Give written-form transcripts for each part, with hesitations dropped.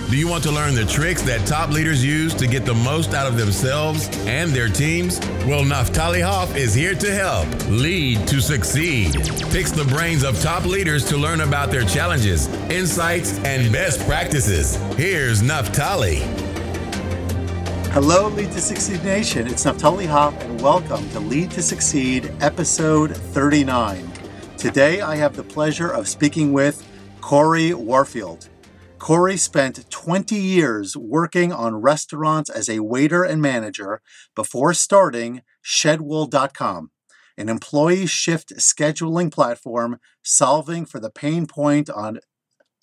Do you want to learn the tricks that top leaders use to get the most out of themselves and their teams? Well, Naphtali Hoff is here to help. Lead to succeed. Picks the brains of top leaders to learn about their challenges, insights, and best practices. Here's Naphtali. Hello, Lead to Succeed Nation. It's Naphtali Hoff, and welcome to Lead to Succeed, episode 39. Today, I have the pleasure of speaking with Cory Warfield. Cory spent 20 years working on restaurants as a waiter and manager before starting Shedwool.com, an employee shift scheduling platform solving for the pain point on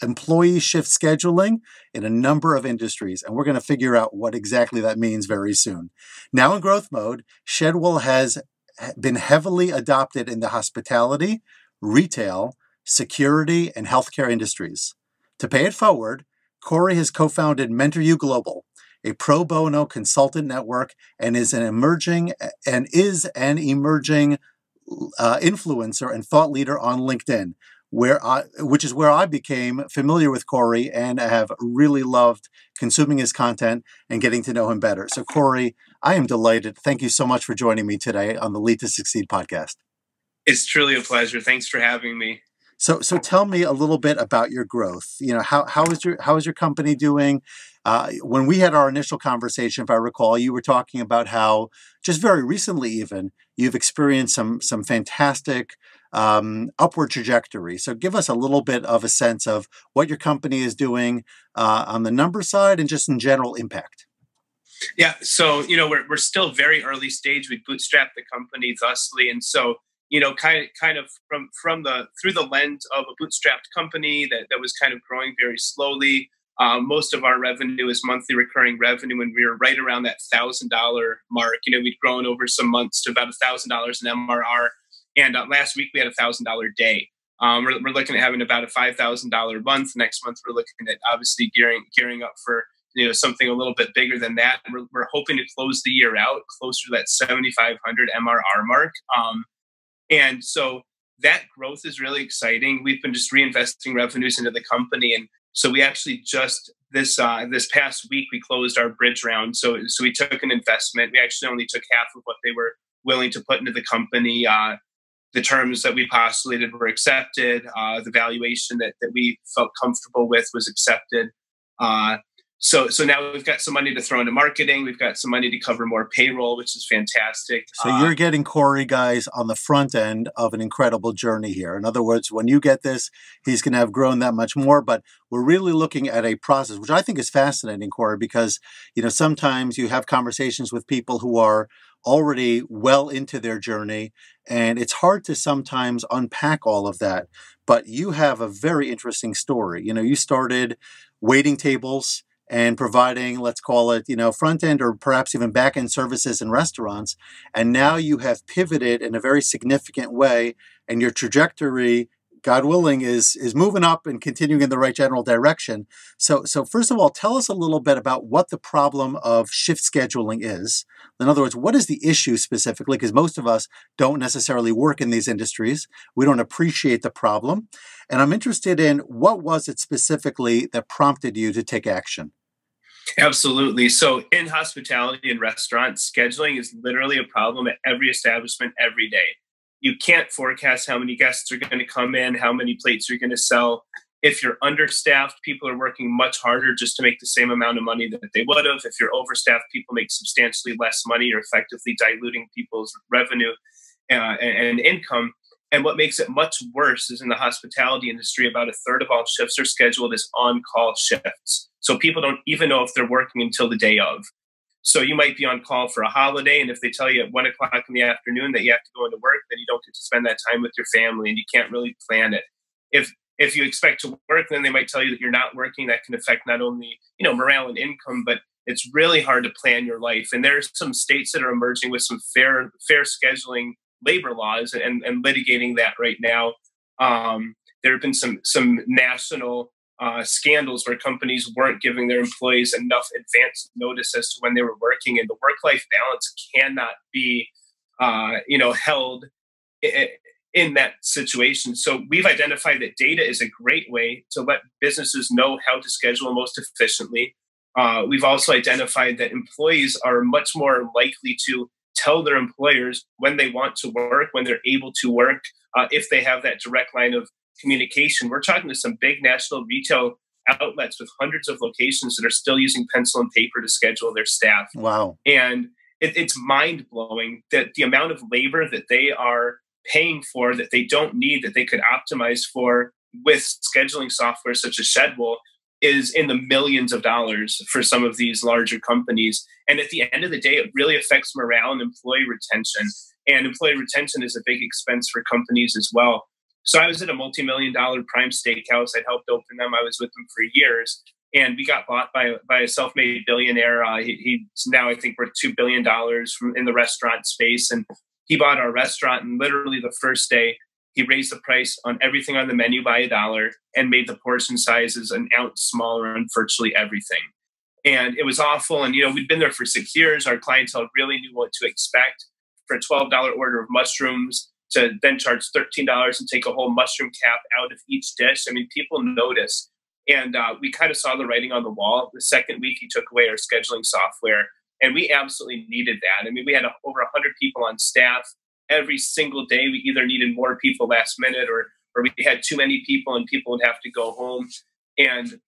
employee shift scheduling in a number of industries. And we're going to figure out what exactly that means very soon. Now in growth mode, Shedwool has been heavily adopted in the hospitality, retail, security, and healthcare industries. To pay it forward, Cory has co-founded Mentor You Global, a pro bono consultant network, and is an emerging influencer and thought leader on LinkedIn, which is where I became familiar with Cory and have really loved consuming his content and getting to know him better. So Cory, I am delighted. Thank you so much for joining me today on the Lead to Succeed podcast. It's truly a pleasure. Thanks for having me. So tell me a little bit about your growth. You know, how is your company doing? When we had our initial conversation, if I recall, you were talking about how just very recently, even you've experienced some fantastic upward trajectory. So give us a little bit of a sense of what your company is doing on the number side and just in general impact. Yeah. So we're still very early stage. We bootstrapped the company thusly, and so. Kind of through the lens of a bootstrapped company that was kind of growing very slowly. Most of our revenue is monthly recurring revenue, and we were right around that $1,000 mark. We'd grown over some months to about $1,000 in MRR, and last week we had a $1,000 day. We're looking at having about a $5,000 month. Next month we're looking at obviously gearing up for something a little bit bigger than that. We're hoping to close the year out closer to that 7,500 MRR mark. And so that growth is really exciting. We've been just reinvesting revenues into the company. And so we actually just this past week, we closed our bridge round. So we took an investment. We actually only took half of what they were willing to put into the company. The terms that we postulated were accepted. The valuation that we felt comfortable with was accepted. So now we've got some money to throw into marketing. We've got some money to cover more payroll, which is fantastic. So you're getting Cory, guys, on the front end of an incredible journey here. In other words, when you get this, he's going to have grown that much more. But we're really looking at a process, which I think is fascinating, Cory, because sometimes you have conversations with people who are already well into their journey, and it's hard to sometimes unpack all of that. But you have a very interesting story. You started waiting tables and providing, let's call it, front end or perhaps even back end services in restaurants. And now you have pivoted in a very significant way, and your trajectory, God willing, is moving up and continuing in the right general direction. So first of all, tell us a little bit about what the problem of shift scheduling is. In other words, what is the issue specifically? Because most of us don't necessarily work in these industries. We don't appreciate the problem. And I'm interested in what was it specifically that prompted you to take action? Absolutely. So in hospitality and restaurants, scheduling is literally a problem at every establishment every day. You can't forecast how many guests are going to come in, how many plates you're going to sell. If you're understaffed, people are working much harder just to make the same amount of money that they would have. If you're overstaffed, people make substantially less money. You're effectively diluting people's revenue and income. And what makes it much worse is in the hospitality industry, about a third of all shifts are scheduled as on-call shifts. So people don't even know if they're working until the day of. So you might be on call for a holiday, and if they tell you at 1 o'clock in the afternoon that you have to go into work, then you don't get to spend that time with your family, and you can't really plan it. If you expect to work, then they might tell you that you're not working. That can affect not only morale and income, but it's really hard to plan your life. And there's some states that are emerging with some fair scheduling labor laws and litigating that right now. There have been some national scandals where companies weren't giving their employees enough advance notice as to when they were working, and the work-life balance cannot be, held in that situation. So we've identified that data is a great way to let businesses know how to schedule most efficiently. We've also identified that employees are much more likely to tell their employers when they want to work, when they're able to work, if they have that direct line of communication. We're talking to some big national retail outlets with hundreds of locations that are still using pencil and paper to schedule their staff. Wow. And it's mind blowing that the amount of labor that they are paying for that they don't need, that they could optimize for with scheduling software such as Schedule, is in the millions of dollars for some of these larger companies. And at the end of the day, it really affects morale and employee retention. And employee retention is a big expense for companies as well. So I was at a multi-million-dollar Prime Steakhouse. I helped open them. I was with them for years. And we got bought by a self-made billionaire. He's now, I think, worth $2 billion in the restaurant space. And he bought our restaurant. And literally the first day, he raised the price on everything on the menu by $1 and made the portion sizes an ounce smaller on virtually everything. And it was awful. And, we'd been there for 6 years. Our clientele really knew what to expect. For a $12 order of mushrooms, to then charge $13 and take a whole mushroom cap out of each dish. I mean, people notice. And we kind of saw the writing on the wall. The second week, he took away our scheduling software. And we absolutely needed that. I mean, we had over 100 people on staff. Every single day, we either needed more people last minute or we had too many people and people would have to go home. And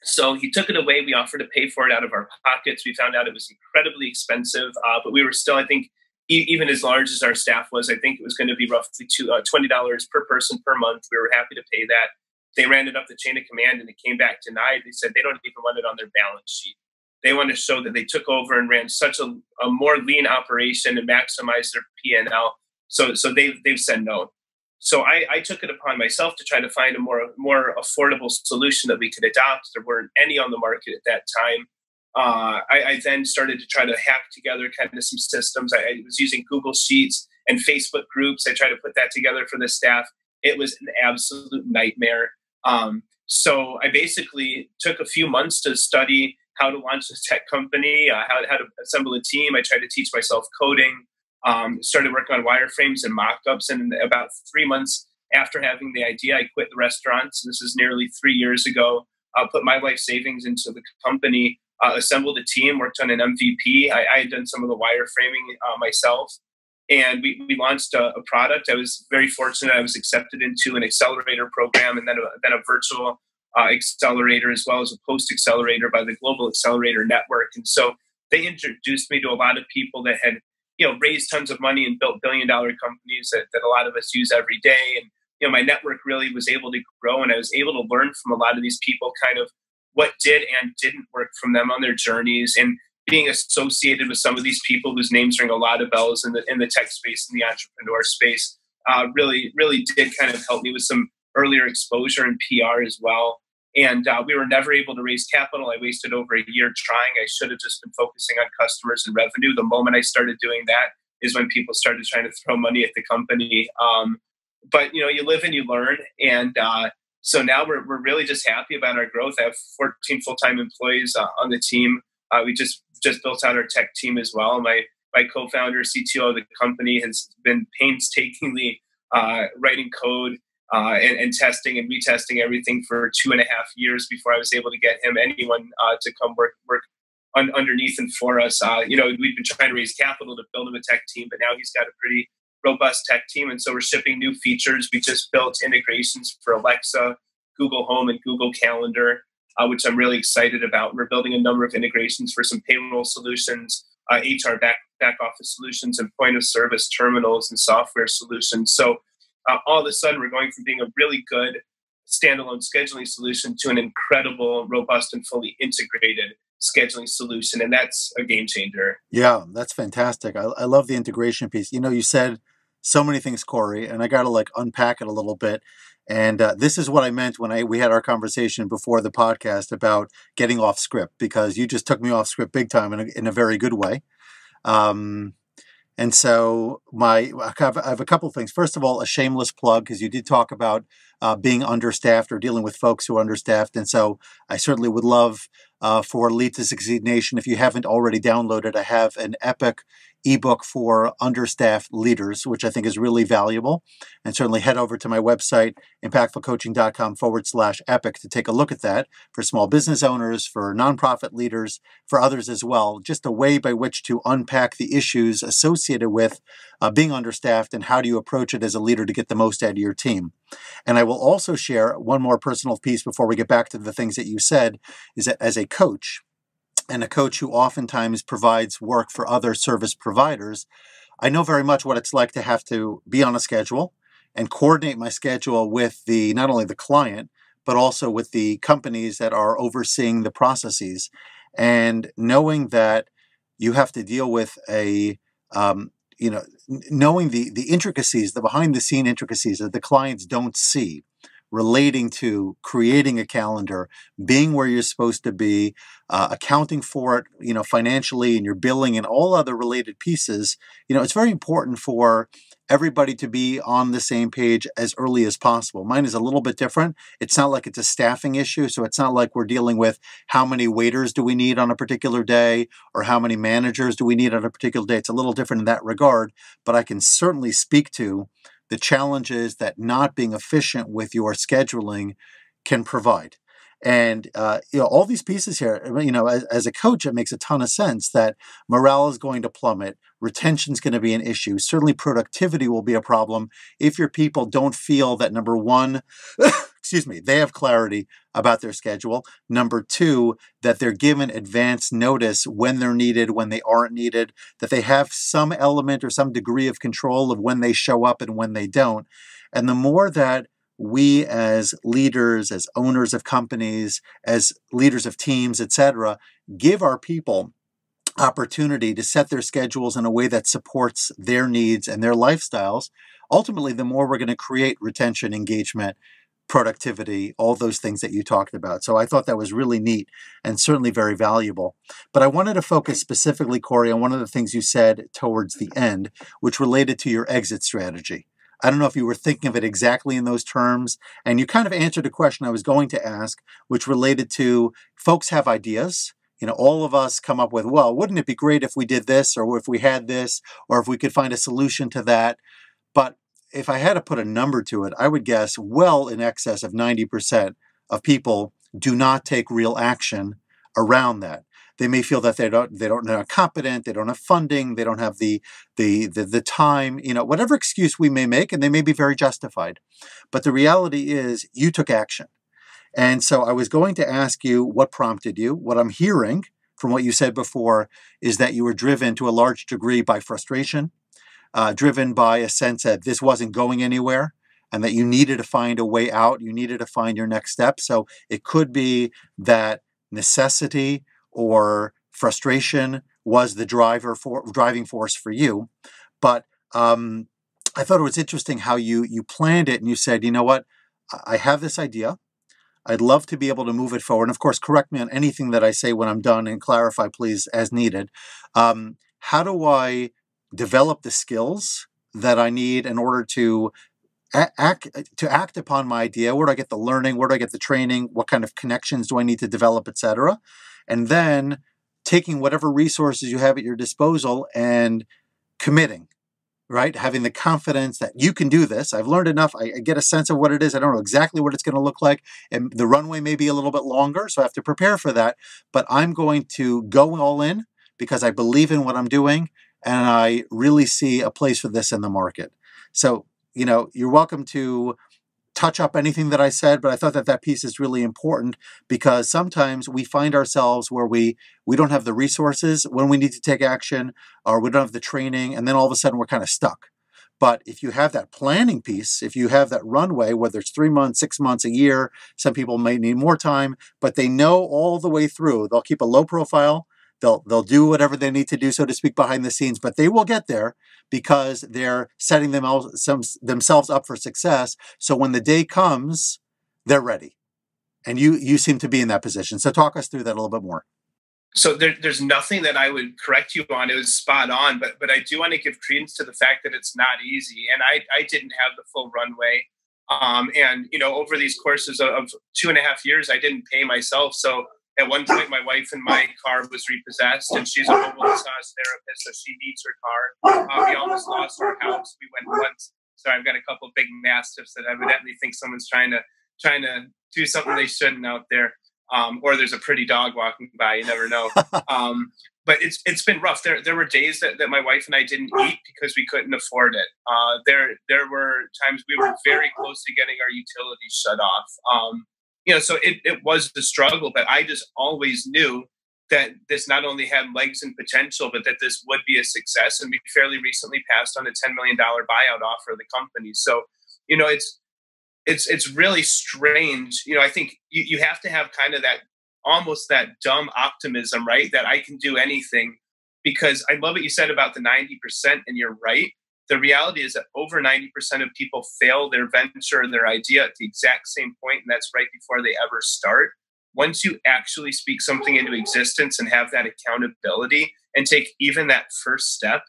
so he took it away. We offered to pay for it out of our pockets. We found out it was incredibly expensive, but we were still, I think, even as large as our staff was, I think it was going to be roughly $20 per person per month. We were happy to pay that. They ran it up the chain of command and it came back denied. They said they don't even want it on their balance sheet. They want to show that they took over and ran such a more lean operation and maximized their P&L. So they've said no. So I took it upon myself to try to find a more affordable solution that we could adopt. There weren't any on the market at that time. I then started to try to hack together kind of some systems. I was using Google Sheets and Facebook groups. I tried to put that together for the staff. It was an absolute nightmare. So I basically took a few months to study how to launch a tech company, how to assemble a team. I tried to teach myself coding, started working on wireframes and mock-ups. And about 3 months after having the idea, I quit the restaurants. This is nearly 3 years ago. Put my life savings into the company, assembled a team, worked on an MVP. I had done some of the wireframing myself. And we launched a product. I was very fortunate. I was accepted into an accelerator program and then a virtual accelerator as well as a post-accelerator by the Global Accelerator Network. And so they introduced me to a lot of people that had raised tons of money and built billion-dollar companies that a lot of us use every day. And my network really was able to grow, and I was able to learn from a lot of these people kind of what did and didn't work from them on their journeys. And being associated with some of these people whose names ring a lot of bells in the tech space and the entrepreneur space really did kind of help me with some earlier exposure and PR as well. And we were never able to raise capital. I wasted over a year trying. I should have just been focusing on customers and revenue. The moment I started doing that is when people started trying to throw money at the company. But you live and you learn. And so now we're really just happy about our growth. I have 14 full-time employees on the team. We just built out our tech team as well. My co-founder, CTO of the company, has been painstakingly writing code and testing and retesting everything for 2.5 years before I was able to get anyone to come work underneath and for us. We've been trying to raise capital to build him a tech team, but now he's got a pretty robust tech team. And so we're shipping new features. We just built integrations for Alexa, Google Home, and Google Calendar, which I'm really excited about. We're building a number of integrations for some payroll solutions, HR back office solutions, and point of service terminals and software solutions. So all of a sudden, we're going from being a really good standalone scheduling solution to an incredible, robust, and fully integrated scheduling solution. And that's a game changer. Yeah, that's fantastic. I love the integration piece. You said so many things, Cory, and I got to unpack it a little bit. And this is what I meant when we had our conversation before the podcast about getting off script, because you just took me off script big time in a very good way. And so I have a couple of things. First of all, a shameless plug, because you did talk about being understaffed or dealing with folks who are understaffed. And so I certainly would love for Lead to Succeed Nation, if you haven't already downloaded, I have an epic ebook for understaffed leaders, which I think is really valuable. And certainly head over to my website, impactfulcoaching.com/epic, to take a look at that for small business owners, for nonprofit leaders, for others as well. Just a way by which to unpack the issues associated with being understaffed and how do you approach it as a leader to get the most out of your team. And I will also share one more personal piece before we get back to the things that you said, is that as a coach, and a coach who oftentimes provides work for other service providers, I know very much what it's like to have to be on a schedule and coordinate my schedule with not only the client, but also with the companies that are overseeing the processes. And knowing that you have to deal with knowing the intricacies, the behind the scene intricacies that the clients don't see, relating to creating a calendar, being where you're supposed to be, accounting for it, financially, and your billing and all other related pieces. It's very important for everybody to be on the same page as early as possible. Mine is a little bit different. It's not like it's a staffing issue. So it's not like we're dealing with how many waiters do we need on a particular day or how many managers do we need on a particular day. It's a little different in that regard, but I can certainly speak to the challenges that not being efficient with your scheduling can provide. And, all these pieces here, as a coach, it makes a ton of sense that morale is going to plummet. Retention is going to be an issue. Certainly productivity will be a problem if your people don't feel that, number one, they have clarity about their schedule. Number two, that they're given advance notice when they're needed, when they aren't needed, that they have some element or some degree of control of when they show up and when they don't. And the more that we as leaders, as owners of companies, as leaders of teams, etc., give our people opportunity to set their schedules in a way that supports their needs and their lifestyles, ultimately, the more we're going to create retention, engagement, productivity, all those things that you talked about. So I thought that was really neat and certainly very valuable. But I wanted to focus specifically, Cory, on one of the things you said towards the end, which related to your exit strategy. I don't know if you were thinking of it exactly in those terms, and you kind of answered a question I was going to ask, which related to folks have ideas. All of us come up with, well, wouldn't it be great if we did this, or if we had this, or if we could find a solution to that? But if I had to put a number to it, I would guess well in excess of 90% of people do not take real action around that. They may feel that they're not competent, they don't have funding, they don't have the time, whatever excuse we may make, and they may be very justified. But the reality is you took action. And so I was going to ask you what prompted you. What I'm hearing from what you said before is that you were driven to a large degree by frustration, driven by a sense that this wasn't going anywhere and that you needed to find a way out. You needed to find your next step. So it could be that necessity or frustration was the driving force for you. But I thought it was interesting how you planned it and you said, you know what, I have this idea. I'd love to be able to move it forward. And of course, correct me on anything that I say when I'm done and clarify, please, as needed. How do I develop the skills that I need in order to act upon my idea? Where do I get the learning? Where do I get the training? What kind of connections do I need to develop, etc.? And then taking whatever resources you have at your disposal and committing, right? Having the confidence that you can do this. I've learned enough. I get a sense of what it is. I don't know exactly what it's going to look like. And the runway may be a little bit longer, so I have to prepare for that. But I'm going to go all in because I believe in what I'm doing and I really see a place for this in the market. So, you're welcome to touch up anything that I said, but I thought that piece is really important because sometimes we find ourselves where we don't have the resources when we need to take action, or we don't have the training, and then all of a sudden we're kind of stuck. But if you have that planning piece, if you have that runway, whether it's 3 months, 6 months, a year, some people may need more time, but they know all the way through. They'll keep a low profile. They'll do whatever they need to do, so to speak, behind the scenes, but they will get there because they're setting themselves up for success. So when the day comes, they're ready. And you seem to be in that position. So talk us through that a little bit more. So there's nothing that I would correct you on. It was spot on, but I do want to give credence to the fact that it's not easy. And I didn't have the full runway. And over these courses of 2.5 years, I didn't pay myself. So At one point, my wife and my car was repossessed, and she's a mobile massage therapist, so she needs her car. We almost lost our house. We went once. So I've got a couple of big mastiffs that evidently think someone's trying to do something they shouldn't out there. Or there's a pretty dog walking by. You never know. But it's been rough. There were days that my wife and I didn't eat because we couldn't afford it. There were times we were very close to getting our utilities shut off. So it was the struggle, but I just always knew that this not only had legs and potential, but that this would be a success. And we fairly recently passed on a $10 million buyout offer of the company. So, it's really strange. I think you have to have kind of that, almost that dumb optimism, right? That I can do anything, because I love what you said about the 90%, and you're right. The reality is that over 90% of people fail their venture or their idea at the exact same point, and that's right before they ever start. Once you actually speak something into existence and have that accountability and take even that first step,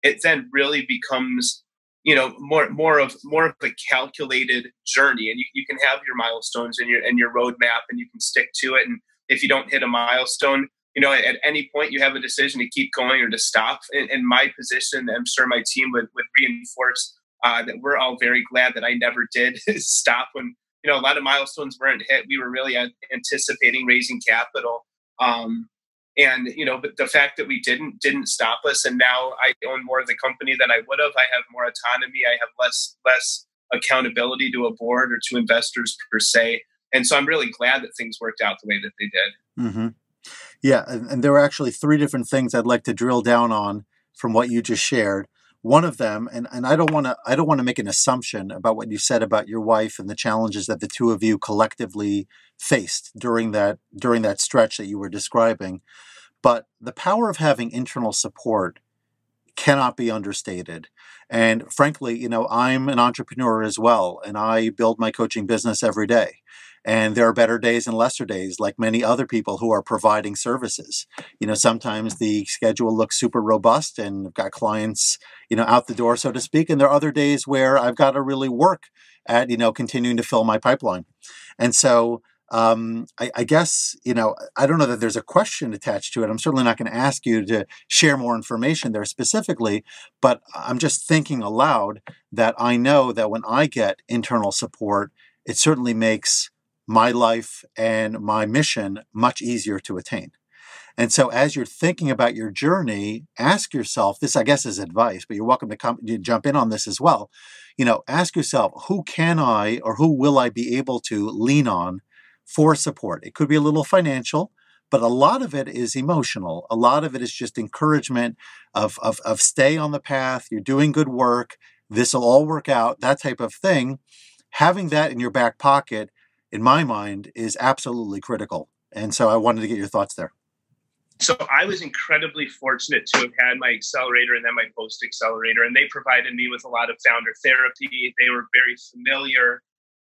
it then really becomes, more of a calculated journey. And you can have your milestones and your roadmap, and you can stick to it. And if you don't hit a milestone, at any point you have a decision to keep going or to stop. In my position, I'm sure my team would reinforce that we're all very glad that I never did stop when, a lot of milestones weren't hit. We were really anticipating raising capital. But the fact that we didn't stop us. And now I own more of the company than I would have. I have more autonomy. I have less accountability to a board or to investors per se. And so I'm really glad that things worked out the way that they did. Mm-hmm. Yeah. And there are actually three different things I'd like to drill down on from what you just shared. One of them, and I don't want to make an assumption about what you said about your wife and the challenges that the two of you collectively faced during that stretch that you were describing, but the power of having internal support cannot be understated. And frankly, I'm an entrepreneur as well, and I build my coaching business every day. And there are better days and lesser days, like many other people who are providing services. Sometimes the schedule looks super robust and I've got clients, out the door, so to speak. And there are other days where I've got to really work at, continuing to fill my pipeline. And so I guess, I don't know that there's a question attached to it. I'm certainly not going to ask you to share more information there specifically, but I'm just thinking aloud that I know that when I get internal support, it certainly makes my life and my mission much easier to attain. And so as you're thinking about your journey, ask yourself, this I guess is advice, but you're welcome to jump in on this as well. Ask yourself, who can I or who will I be able to lean on for support? It could be a little financial, but a lot of it is emotional. A lot of it is just encouragement of stay on the path. You're doing good work. This will all work out, that type of thing. Having that in your back pocket, in my mind, is absolutely critical. And so I wanted to get your thoughts there. So I was incredibly fortunate to have had my accelerator and then my post-accelerator, and they provided me with a lot of founder therapy. They were very familiar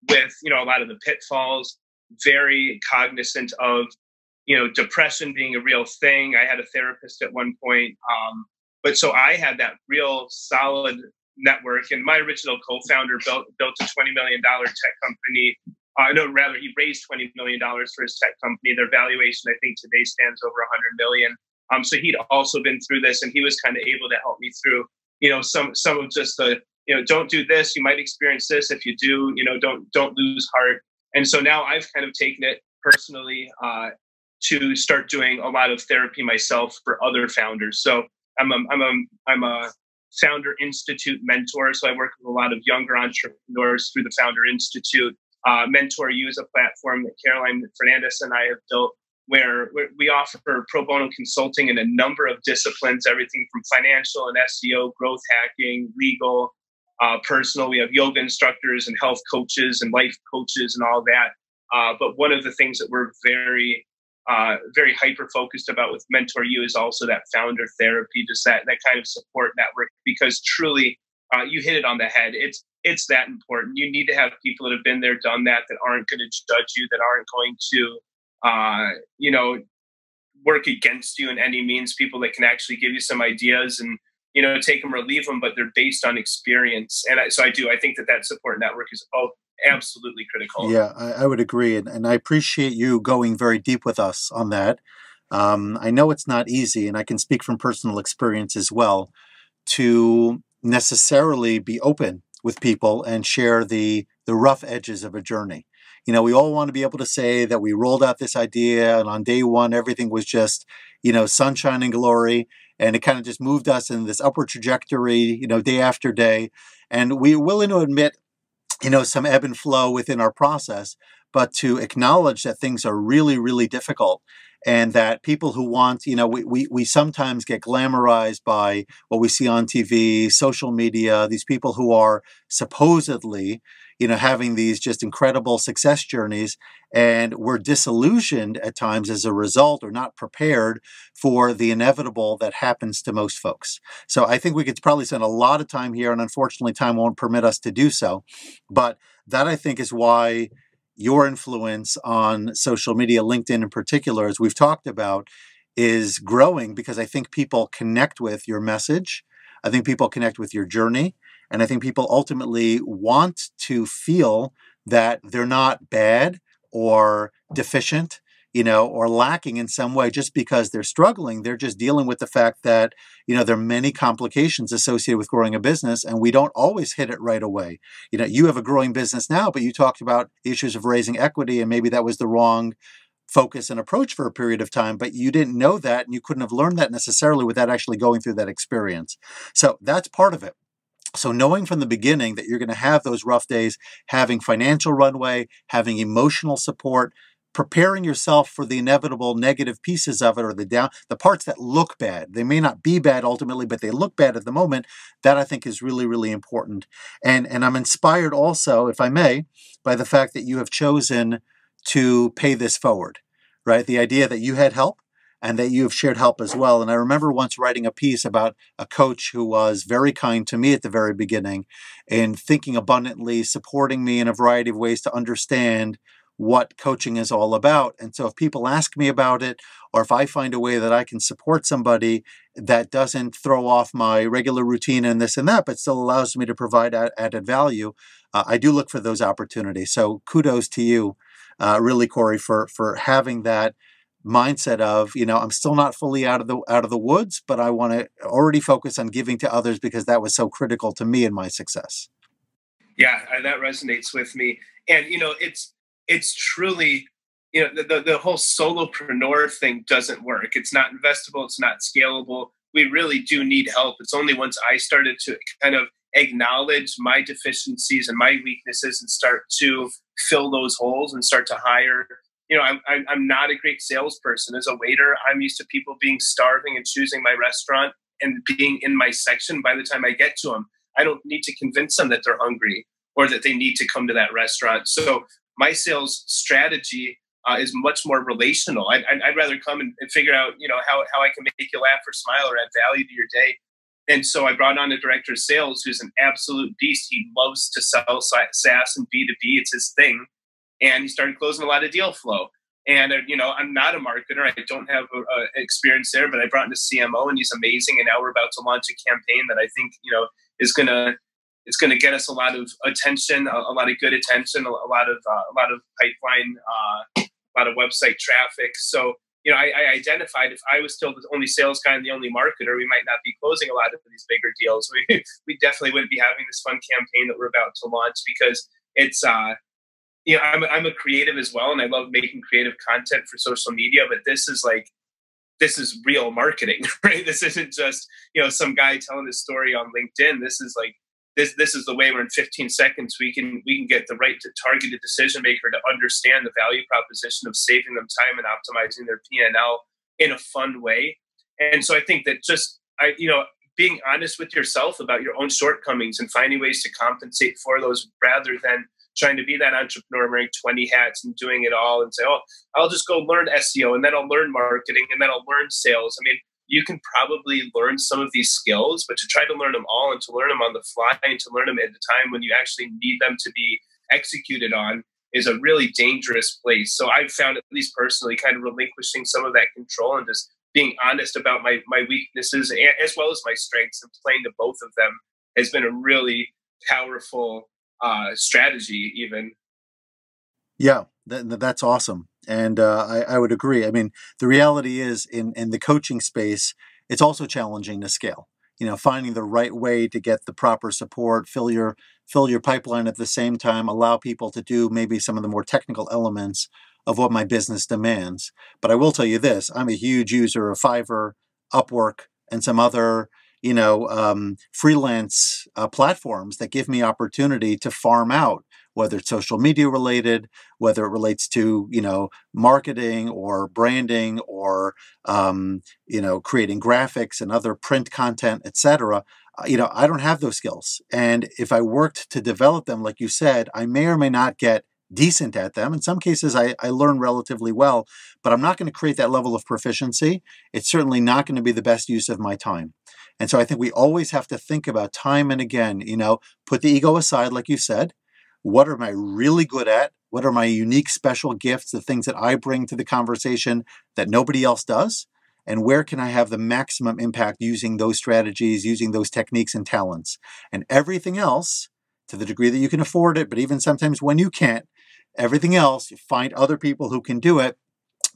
with, a lot of the pitfalls, very cognizant of, depression being a real thing. I had a therapist at one point. But so I had that real solid network, and my original co-founder built a $20 million tech company. He raised $20 million for his tech company. Their valuation, I think, today stands over $100 million. So he'd also been through this, and he was kind of able to help me through, some of just the, don't do this. You might experience this. If you do, don't lose heart. And so now I've kind of taken it personally to start doing a lot of therapy myself for other founders. So I'm a Founder Institute mentor. So I work with a lot of younger entrepreneurs through the Founder Institute. Mentor U is a platform that Caroline Fernandez and I have built where we offer pro bono consulting in a number of disciplines, everything from financial and SEO, growth hacking, legal, personal. We have yoga instructors and health coaches and life coaches and all that. But one of the things that we're very hyper-focused about with Mentor U is also that founder therapy, just that kind of support network, because truly, you hit it on the head. It's that important. You need to have people that have been there, done that aren't going to judge you, that aren't going to, work against you in any means, people that can actually give you some ideas and, take them or leave them, but they're based on experience. And I think that support network is absolutely critical. Yeah, I would agree. And I appreciate you going very deep with us on that. I know it's not easy, and I can speak from personal experience as well, to necessarily be open with people and share the rough edges of a journey. We all want to be able to say that we rolled out this idea and on day one everything was just, sunshine and glory, and it kind of just moved us in this upward trajectory, day after day. And we're willing to admit, some ebb and flow within our process, but to acknowledge that things are really, really difficult, and that people who want, we sometimes get glamorized by what we see on TV, social media, these people who are supposedly, having these just incredible success journeys, and we're disillusioned at times as a result, or not prepared for the inevitable that happens to most folks. So I think we could probably spend a lot of time here, and unfortunately time won't permit us to do so. But that, I think, is why your influence on social media, LinkedIn in particular, as we've talked about, is growing, because I think people connect with your message. I think people connect with your journey. And I think people ultimately want to feel that they're not bad or deficient, or lacking in some way just because they're struggling. They're just dealing with the fact that, there are many complications associated with growing a business, and we don't always hit it right away. You have a growing business now, but you talked about issues of raising equity, and maybe that was the wrong focus and approach for a period of time, but you didn't know that, and you couldn't have learned that necessarily without actually going through that experience. So that's part of it. So knowing from the beginning that you're going to have those rough days, having financial runway, having emotional support, preparing yourself for the inevitable negative pieces of it, or the parts that look bad. They may not be bad ultimately, but they look bad at the moment. That, I think, is really, really important. And I'm inspired also, if I may, by the fact that you have chosen to pay this forward, right? The idea that you had help, and that you have shared help as well. And I remember once writing a piece about a coach who was very kind to me at the very beginning, and thinking abundantly, supporting me in a variety of ways to understand what coaching is all about. And so if people ask me about it, or if I find a way that I can support somebody that doesn't throw off my regular routine and this and that, but still allows me to provide added value, I do look for those opportunities. So kudos to you, really, Cory, for having that mindset of, I'm still not fully out of the woods, but I want to already focus on giving to others, because that was so critical to me in my success. Yeah, that resonates with me. And it's truly, the whole solopreneur thing doesn't work. It's not investable, it's not scalable. We really do need help. It's only once I started to kind of acknowledge my deficiencies and my weaknesses and start to fill those holes and start to hire. I'm not a great salesperson. As a waiter, I'm used to people being starving and choosing my restaurant and being in my section by the time I get to them. I don't need to convince them that they're hungry or that they need to come to that restaurant. So my sales strategy is much more relational. I'd rather come and figure out, how I can make you laugh or smile or add value to your day. And so I brought on a director of sales who's an absolute beast. He loves to sell SaaS and B2B. It's his thing. And he started closing a lot of deal flow. And, I'm not a marketer. I don't have experience there, but I brought in a CMO, and he's amazing. And now we're about to launch a campaign that I think, is it's going to get us a lot of attention, a lot of good attention, a lot of pipeline, a lot of website traffic. So, I identified if I was still the only sales guy and the only marketer, we might not be closing a lot of these bigger deals. We definitely wouldn't be having this fun campaign that we're about to launch, because it's, I'm a creative as well, and I love making creative content for social media. But this is real marketing, right? This isn't just some guy telling his story on LinkedIn. This is like this is the way where in 15 seconds we can get the right to targeted decision maker to understand the value proposition of saving them time and optimizing their P&L in a fun way. And so I think that being honest with yourself about your own shortcomings and finding ways to compensate for those, rather than trying to be that entrepreneur wearing 20 hats and doing it all and say, oh, I'll just go learn SEO and then I'll learn marketing and then I'll learn sales. I mean, you can probably learn some of these skills, but to try to learn them all and to learn them on the fly and to learn them at the time when you actually need them to be executed on is a really dangerous place. So I've found, at least personally, kind of relinquishing some of that control and just being honest about my weaknesses as well as my strengths and playing to both of them has been a really powerful strategy even. Yeah, that's awesome. And I would agree. I mean, the reality is in the coaching space, it's also challenging to scale. Finding the right way to get the proper support, fill your pipeline at the same time, allow people to do maybe some of the more technical elements of what my business demands. But I will tell you this, I'm a huge user of Fiverr, Upwork, and some other, freelance platforms that give me opportunity to farm out, whether it's social media related, whether it relates to, marketing or branding or, creating graphics and other print content, etc. I don't have those skills. And if I worked to develop them, like you said, I may or may not get decent at them. In some cases, I learn relatively well, but I'm not going to create that level of proficiency. It's certainly not going to be the best use of my time. And so I think we always have to think about time and again, put the ego aside, like you said. What am I really good at? What are my unique special gifts, the things that I bring to the conversation that nobody else does? And where can I have the maximum impact using those strategies, using those techniques and talents? And everything else, to the degree that you can afford it, but even sometimes when you can't, everything else, you find other people who can do it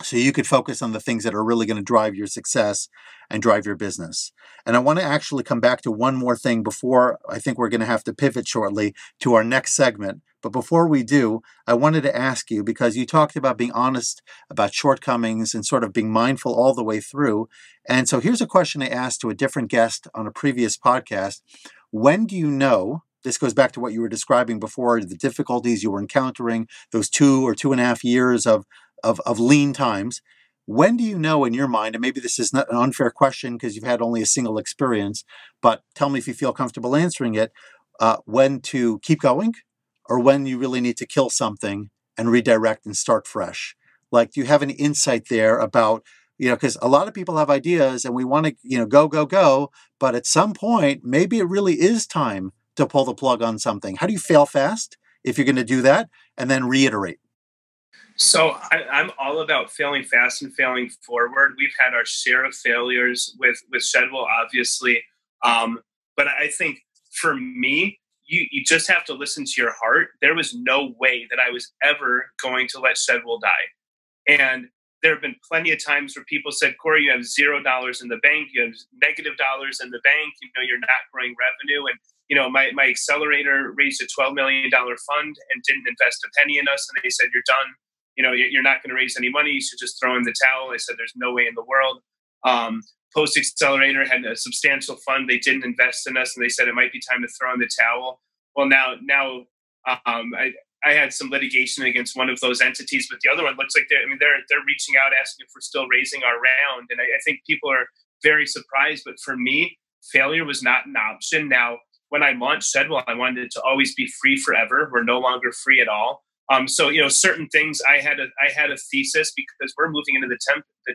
so you could focus on the things that are really going to drive your success and drive your business. And I want to actually come back to one more thing before I think we're going to have to pivot shortly to our next segment. But before we do, I wanted to ask you, because you talked about being honest about shortcomings and sort of being mindful all the way through. And so here's a question I asked to a different guest on a previous podcast. When do you know, this goes back to what you were describing before, the difficulties you were encountering, those 2 or 2.5 years of lean times. When do you know in your mind, and maybe this is not an unfair question because you've had only a single experience, but tell me if you feel comfortable answering it, when to keep going or when you really need to kill something and redirect and start fresh? Like, do you have any insight there about, because a lot of people have ideas and we want to, go, but at some point, maybe it really is time to pull the plug on something. How do you fail fast if you're going to do that and then reiterate? So I'm all about failing fast and failing forward. We've had our share of failures with Shedwell, obviously. But I think for me, you just have to listen to your heart. There was no way that I was ever going to let Shedwell die. And there have been plenty of times where people said, Cory, you have $0 in the bank. You have negative dollars in the bank. You're not growing revenue. And my accelerator raised a $12 million fund and didn't invest a penny in us. And they said, you're done. You're not going to raise any money. You should just throw in the towel. I said, there's no way in the world. Post Accelerator had a substantial fund. They didn't invest in us, and they said it might be time to throw in the towel. Well, now I had some litigation against one of those entities, but the other one looks like they're reaching out, asking if we're still raising our round. And I think people are very surprised. But for me, failure was not an option. Now, when I launched Shedwell, I wanted it to always be free forever. We're no longer free at all. So certain things I had a thesis because we're moving into the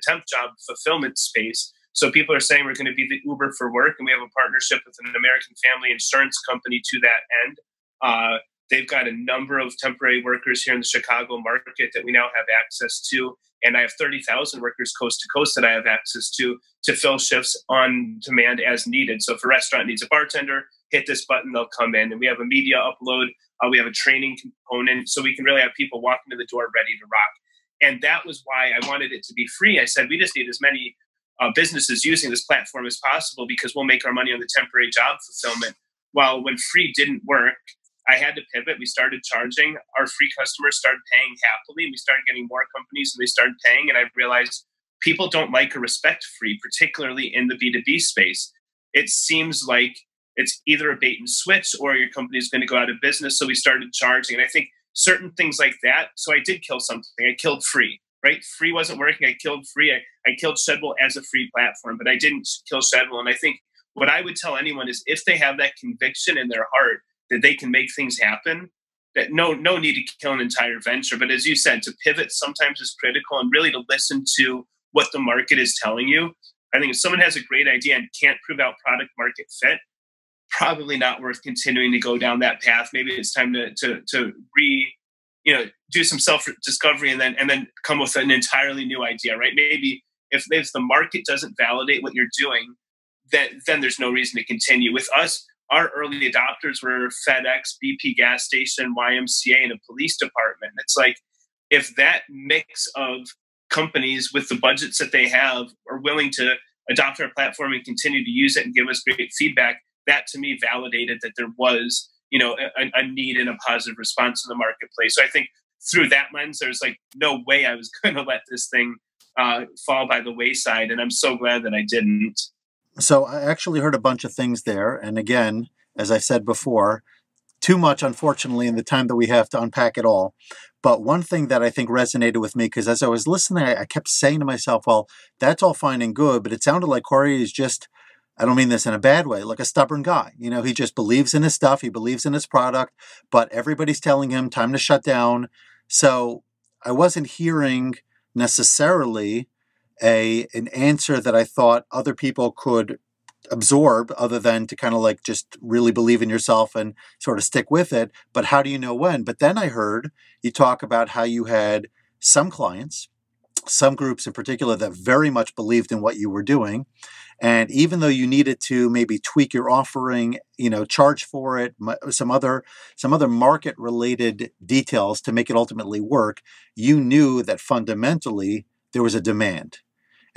temp job fulfillment space. So people are saying we're going to be the Uber for work, and we have a partnership with an American family insurance company to that end. They've got a number of temporary workers here in the Chicago market that we now have access to, and I have 30,000 workers coast to coast that I have access to fill shifts on demand as needed. So if a restaurant needs a bartender, hit this button, they'll come in, and we have a media upload. We have a training component, so we can really have people walk into the door ready to rock. And that was why I wanted it to be free. I said, we just need as many businesses using this platform as possible because we'll make our money on the temporary job fulfillment. Well, when free didn't work, I had to pivot. We started charging. Our free customers started paying happily. We started getting more companies, and they started paying. And I realized people don't like or respect free, particularly in the B2B space. It seems like it's either a bait and switch or your company is going to go out of business. So we started charging. And I think certain things like that. So I did kill something. I killed free, right? Free wasn't working. I killed free. I killed Shedwell as a free platform, but I didn't kill Shedwell. And I think what I would tell anyone is if they have that conviction in their heart that they can make things happen, that no need to kill an entire venture. But as you said, to pivot sometimes is critical, and really to listen to what the market is telling you. I think if someone has a great idea and can't prove out product market fit, probably not worth continuing to go down that path. Maybe it's time to do some self-discovery and then come with an entirely new idea, right? Maybe if the market doesn't validate what you're doing, then there's no reason to continue. With us, our early adopters were FedEx, BP gas station, YMCA, and a police department. It's like, if that mix of companies with the budgets that they have are willing to adopt our platform and continue to use it and give us great feedback, that to me validated that there was, a need and a positive response in the marketplace. So I think through that lens, there's like no way I was going to let this thing fall by the wayside. And I'm so glad that I didn't. So I actually heard a bunch of things there. And again, as I said before, too much, unfortunately, in the time that we have to unpack it all. But one thing that I think resonated with me, because as I was listening, I kept saying to myself, well, that's all fine and good, but it sounded like Cory is just, I don't mean this in a bad way, like a stubborn guy. He just believes in his stuff. He believes in his product, but everybody's telling him time to shut down. So I wasn't hearing necessarily an answer that I thought other people could absorb, other than to kind of like just really believe in yourself and sort of stick with it. But how do you know when? But then I heard you talk about how you had some clients, some groups in particular, that very much believed in what you were doing. And even though you needed to maybe tweak your offering, charge for it, some other market related details to make it ultimately work, you knew that fundamentally there was a demand.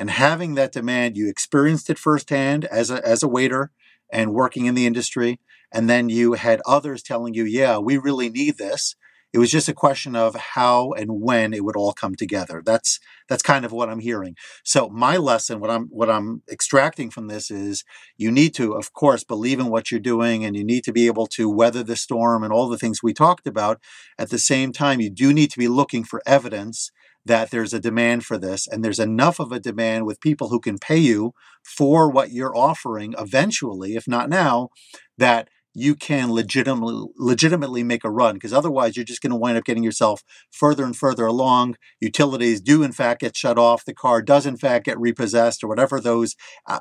And having that demand, you experienced it firsthand as a waiter and working in the industry. And then you had others telling you, yeah, we really need this. It was just a question of how and when it would all come together. That's kind of what I'm hearing. So my lesson, what I'm extracting from this is, you need to, of course, believe in what you're doing, and you need to be able to weather the storm and all the things we talked about. At the same time, you do need to be looking for evidence that there's a demand for this, and there's enough of a demand with people who can pay you for what you're offering eventually, if not now, that you can legitimately make a run, because otherwise you're just going to wind up getting yourself further and further along. Utilities do in fact get shut off. The car does in fact get repossessed, or whatever those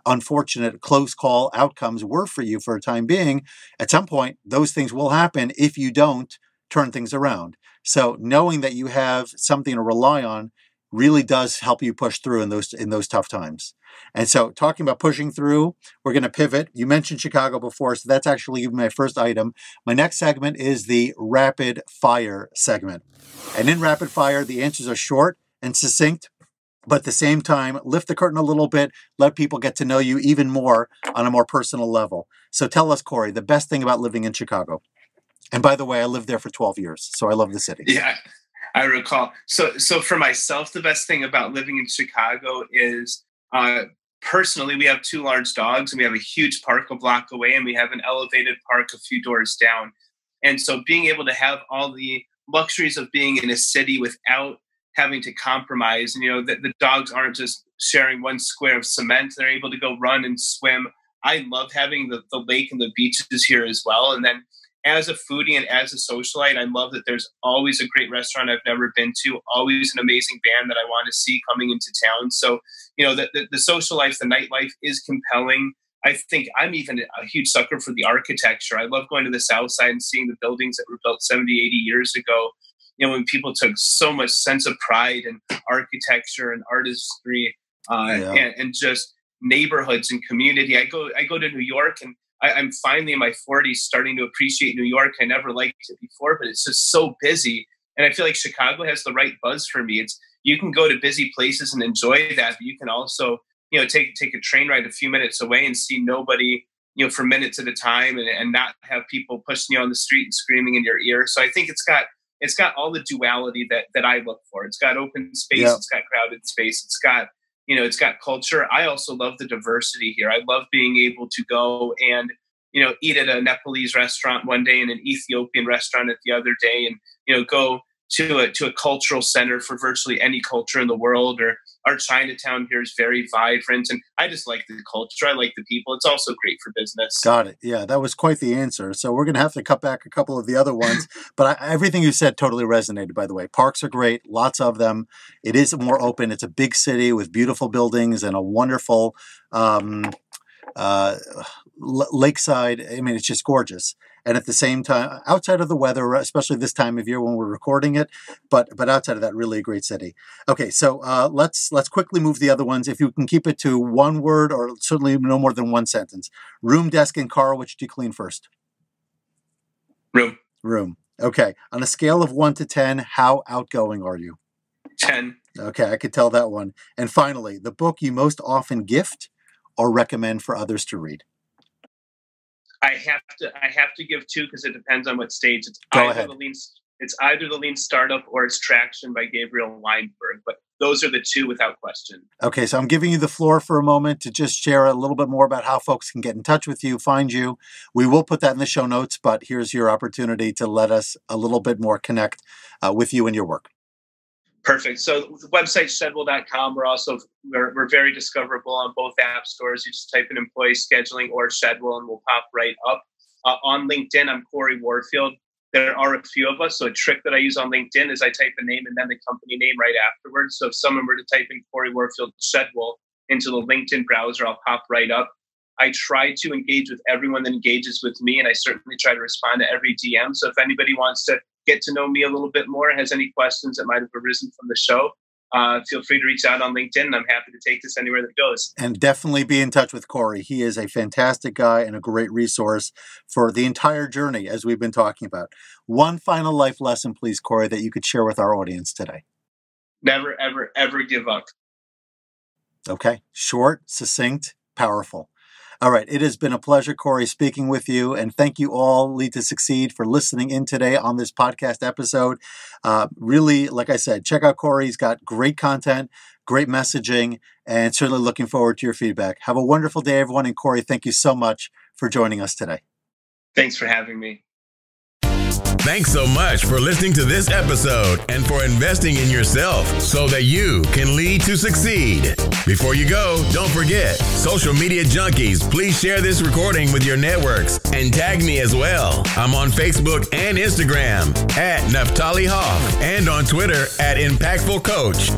unfortunate close call outcomes were for you for a time being. At some point, those things will happen if you don't turn things around. So knowing that you have something to rely on really does help you push through in those tough times. And so, talking about pushing through, we're going to pivot. You mentioned Chicago before, so that's actually my first item. My next segment is the rapid fire segment. And in rapid fire, the answers are short and succinct, but at the same time, lift the curtain a little bit, let people get to know you even more on a more personal level. So tell us, Cory, the best thing about living in Chicago. And by the way, I lived there for 12 years, so I love the city. Yeah, I recall. So for myself, the best thing about living in Chicago is, personally, we have 2 large dogs, and we have a huge park a block away, and we have an elevated park a few doors down. And so being able to have all the luxuries of being in a city without having to compromise, and the dogs aren't just sharing one square of cement, they're able to go run and swim. I love having the lake and the beaches here as well. And then as a foodie and as a socialite, I love that there's always a great restaurant I've never been to, always an amazing band that I want to see coming into town. So, the social life, the nightlife is compelling. I think I'm even a huge sucker for the architecture. I love going to the South Side and seeing the buildings that were built 70, 80 years ago. When people took so much sense of pride in architecture and artistry, and just neighborhoods and community. I go to New York, and I'm finally in my 40s starting to appreciate New York. I never liked it before, but it's just so busy. And I feel like Chicago has the right buzz for me. You can go to busy places and enjoy that, but you can also, take a train ride a few minutes away and see nobody, for minutes at a time, and not have people pushing you on the street and screaming in your ear. So I think it's got all the duality that I look for. It's got open space, It's got crowded space, it's got culture. I also love the diversity here. I love being able to go and, eat at a Nepalese restaurant one day and an Ethiopian restaurant at the other day, and, go to a cultural center for virtually any culture in the world. Or our Chinatown here is very vibrant, and I just like the culture. I like the people. It's also great for business. Got it. Yeah, that was quite the answer. So we're going to have to cut back a couple of the other ones, but everything you said totally resonated, by the way. Parks are great, lots of them. It is more open. It's a big city with beautiful buildings and a wonderful lakeside. I mean, it's just gorgeous. and at the same time, outside of the weather, especially this time of year when we're recording it, but outside of that, really a great city. Okay, so let's quickly move the other ones. If you can keep it to one word or certainly no more than one sentence. Room, desk, and car, which do you clean first? Room. Room. Okay. On a scale of 1 to 10, how outgoing are you? 10. Okay, I could tell that one. And finally, the book you most often gift or recommend for others to read? I have to give 2 because it depends on what stage. Go ahead. It's either The Lean Startup or it's Traction by Gabriel Weinberg, but those are the 2 without question. Okay, so I'm giving you the floor for a moment to just share a little bit more about how folks can get in touch with you, find you. We will put that in the show notes, but here's your opportunity to let us a little bit more connect with you and your work. Perfect. So the website Shedwell.com. We're very discoverable on both app stores. You just type in employee scheduling or Shedwell and we'll pop right up. On LinkedIn, I'm Cory Warfield. There are a few of us. So a trick that I use on LinkedIn is I type a name and then the company name right afterwards. So if someone were to type in Cory Warfield Shedwell into the LinkedIn browser, I'll pop right up. I try to engage with everyone that engages with me, and I certainly try to respond to every DM. So if anybody wants to get to know me a little bit more, has any questions that might have arisen from the show, feel free to reach out on LinkedIn, and I'm happy to take this anywhere that goes. And definitely be in touch with Cory. He is a fantastic guy and a great resource for the entire journey, as we've been talking about. One final life lesson, please, Cory, that you could share with our audience today. Never, ever, ever give up. Okay. Short, succinct, powerful. All right. It has been a pleasure, Cory, speaking with you. And thank you all, Lead to Succeed, for listening in today on this podcast episode. Really, like I said, check out Cory. He's got great content, great messaging, and certainly looking forward to your feedback. Have a wonderful day, everyone. And Cory, thank you so much for joining us today. Thanks for having me. Thanks so much for listening to this episode and for investing in yourself so that you can lead to succeed. Before you go, don't forget, social media junkies, please share this recording with your networks and tag me as well. I'm on Facebook and Instagram at Naphtali Hoff and on Twitter at Impactful Coach.